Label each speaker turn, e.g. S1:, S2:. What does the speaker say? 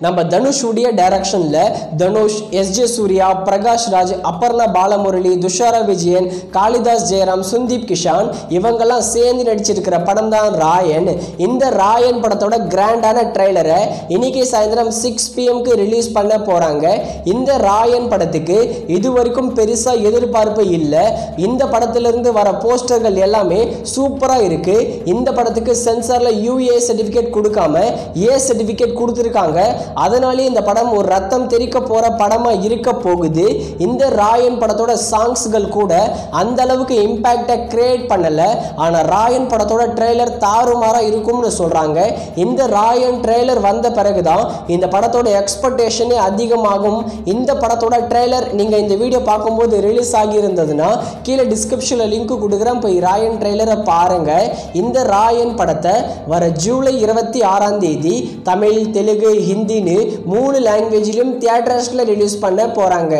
S1: நம்ம தனுஷுடைய டைரக்ஷன்ல தனுஷ், எஸ்.ஜே. சூர்யா, பிரகாஷ் ராஜ், அப்பர்ணா பாலமுரளி, துஷாரா விஜயன், காளிதாஸ் ஜெயராம், சுந்தீப் கிஷான் இவங்கெல்லாம் சேர்ந்து நடிச்சிருக்கிற படம் தான் ராயன். இந்த ராயன் படத்தோட கிராண்டான ட்ரெய்லரை இன்னைக்கு சாயந்தரம் 6 PM ரிலீஸ் பண்ண போறாங்க. இந்த ராயன் படத்துக்கு இது வரைக்கும் பெருசா எதிர்பார்ப்பு இல்லை. இந்த படத்திலிருந்து வர போஸ்டர்கள் எல்லாமே சூப்பரா இருக்கு. இந்த படத்துக்கு சென்சார்ல UA சர்டிபிகேட் கொடுக்காம A சர்டிபிகேட் கொடுத்திருக்காங்க. அதனாலே இந்த படம் ஒரு ரத்தம் தெறிக்க போற படமா இருக்க போகுது. இந்த ராயன் படத்தோட சாங்ஸ்கள் கூட அந்த அளவுக்கு இம்பாக்டை கிரியேட் பண்ணல. ஆனா ராயன் படத்தோட ட்ரெய்லர் தாறுமாறா இருக்கும்னு சொல்றாங்க. இந்த ராயன் ட்ரெய்லர் வந்த பிறகுதான் இந்த படத்தோட எக்ஸ்பெக்டேஷனே அதிகமாகும். இந்த படத்தோட ட்ரெய்லர் நீங்க இந்த வீடியோ பார்க்கும்போது ரிலீஸ் ஆகி இருந்ததுன்னா கீழே டிஸ்கிரிப்ஷன்ல லிங்க் கொடுக்குறேன், போய் ராயன் ட்ரெய்லரை பாருங்க. இந்த ராயன் படத்தை வர ஜூலை 26 தமிழ், தெலுங்கு, ஹிந்தின்னு 3 லாங்குவேஜிலும் தியேட்டர்ஸ்ல ரிலீஸ் பண்ண போறாங்க.